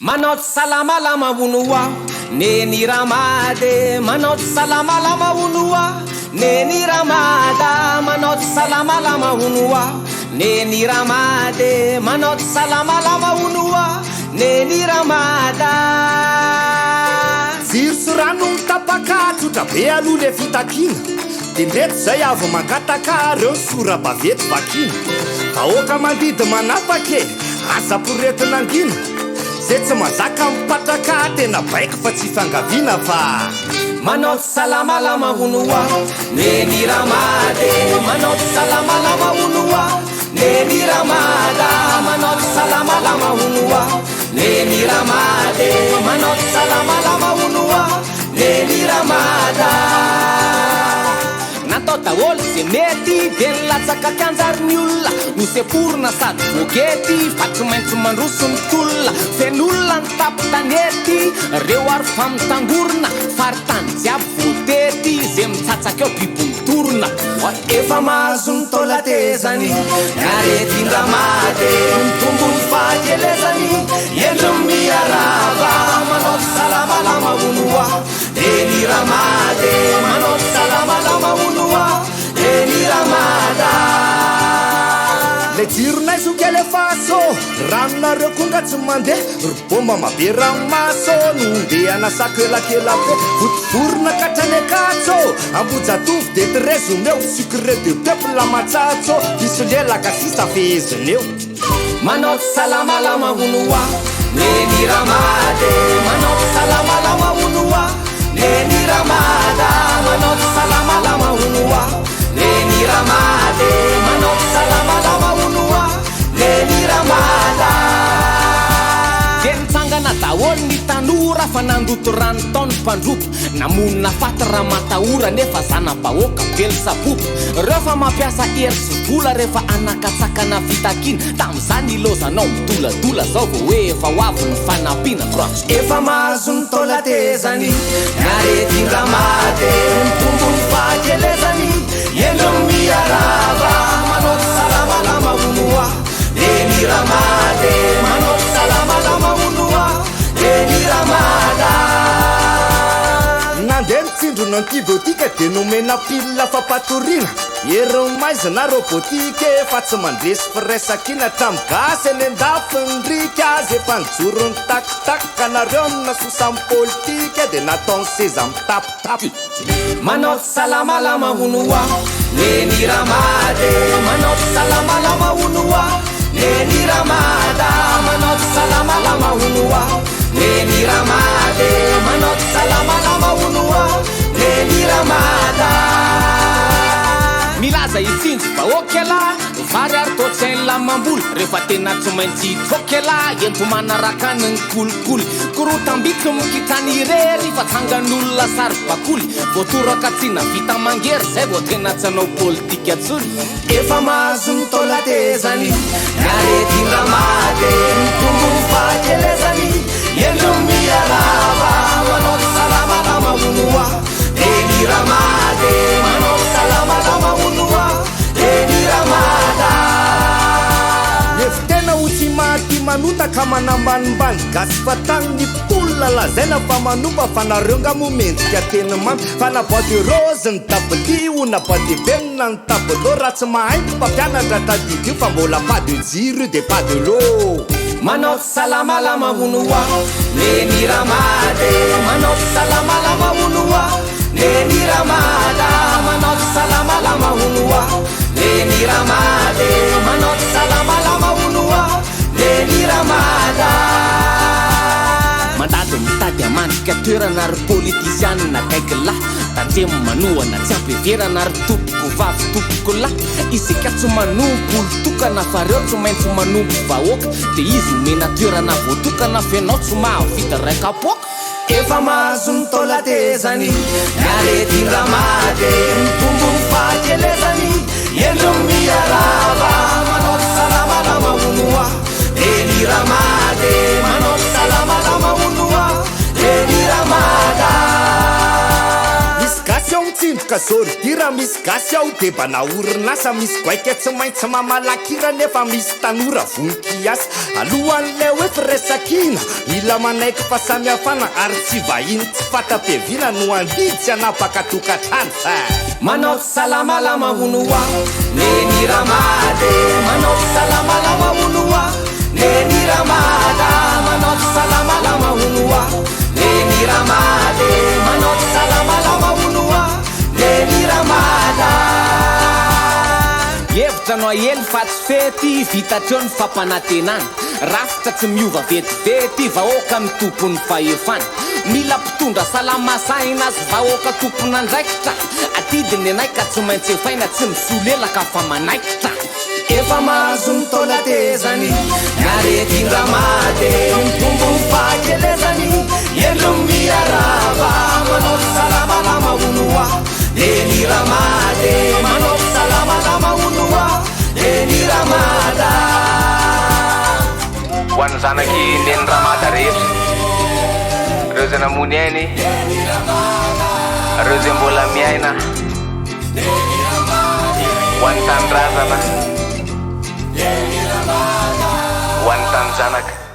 Manao salamalama honoa neny ramady manao salamalama honoa neny ramada manao salamalama honoa neny ramady manao salamalama honoa neny ramada jiro sy rano mitapakatsotra be aloha le fitakina dia ndreto zay avo mangataka reo sora-bavety vakina vahoaka mandidy manapake aza-poretinangina zay tsy mazaka mipatraka tena baiko fa tsy fangaviana fa manao salamalama honoa neny ramady manao salamalama honoa neny ramada manao salamalama honoa neny ramady manao salamalama honoa neny ramada natao daholo ze mety de nilatsaka kanjariny olona no seporina sady vogety fa tsy maintsy mandroso ny tolona fen'olona ny tapo tanety reo ary fa mitangorona faritany jiaby votety ze mitsatsaka eo bibo mitorona efa mahazo ny tolatezany naretin-dramady mitombony fahakelezany endro miarava manao salamalama honoa neny ramady manao salamalama honoa neny ramada le jironay sokele faso ranonareo konga tsy mandeha ribomba mabe ranomaso no ndehana sakelakelabe votivorona katrany akatso ambojatovy de trezoneo sucre de peuple matsatso isole lakasisa fehezoneo manao salamalama honoa neny ramady manao salamalama honoa neny ramada manao salamalama honoa neny ramady manao salamalama honoa neny ramada de nitsangana daholo ny tanora fa nandoto rano taony mpandropo namonina faty raha matahora nefa zana-bahoaka bely sapopo reo fa mampiasa hery sy vola rehefa anakatsakana fitakina tam'izany ilozanao midoladola zao vo hoe efa hoavy ny fanampiana crox efa mahazo ny tolatezany naretin-dramady mitombony fahakelezany endro miarava manao salamalama honoa neny ramady manao salamalama honoa neny ramada nandeha mitsindro no antibiotika de nomena pile fampatorina heromaizina robotike fa tsy mandresy firesakina tramigasy eny andafo nyrika azy efa nijoro ny takitaka nareo amina sosam'ny politika de nataony seza mitapitapy manao salamalama honoa neny ramady manao salamalama honoa neny ramada manao salamalama honoa neny ramady manao salamalama honoa neny ramada milaza itsinjo vahoakela vary ary toatsainy lamamboly rehefa tena tsy maintsy itokela ento manaraka ny kolikoly korotambiky mikitrany irery fa tsangan'olona sary bakoly voatoraka tsina vita mangery zay vo tena tsy anao politika tsony efa mahazo ny tolatezany naretin-dramady mitombony fahakelezany endro miarava manao salamalama honoa neny ramady manao salamalama honoa neny ramada efitena ho tsy mahaty manotaka manambanimbany gasy fa tagny ny polona lazaina fa manomba fa nareo nga momendrika tena mamy fa na bois de rose ny tabelio na bois de venina ny tableau raha tsy mahainty mpampianatra tadidio fa mbola pas de jiro de pas de l'eau manao salamalama honoa neny ramady manao salamalama honoa neny ramada manao salamalama honoa neny ramady manao salamalama honoa neny ramada mandady mitady amandrika toerana ry politisianina akaiky lahy tandremo manohana tsy ampeverana ry tompoko vavy tompoko lahy isika tsy manompo olotokana fa reo tsy maintsy manompo vahoaka de izy omena toerana voatokana fenao tsy mahavita raikapoaka efa mahazo ny tolatezany naretin-dramady mitombony fahakelezany endro miarava manao salamalama honoa neny ramady manao salamalama honoa neny ramada misy gasy ao mitsindro ka zordira misy gasy ao de mba naorinasa misy goaika tsy maintsy mamalakira nefa misy tanora voninkiasa alohan'le hoe firesakina mila manaiky fa samy hafana ary tsy vahiny tsy fatapiavina no andidy tsy anapaka tokatrano fa manao salamalama honoa neny ramade manao salamalama honoa neny ramada manao salamalama honoa neny ramade manao salamalama honoa neny ramada hevitra no ahely fa tsy fety vitatreo ny fampanantenana rafitra tsy miova vetivety vahoaka amin'ny tompony fahefana mila mpitondra salamasaina azy vahoaka tompon'andraikitra atidiny anay ka tsy maintsy efaina tsy misolelaka fa manaikitra efa mahazo ny taona tezany narety ramady mitombo fahakelezany endro miarava manao salamalama honoa neny ramady manao salamalama honoa neny ramada ho an'ny zanaky neny ramada rehetra reo zay namony ainy reo zay mbola miaina ho an'ny tanindrazana ho an'ny tany zanaka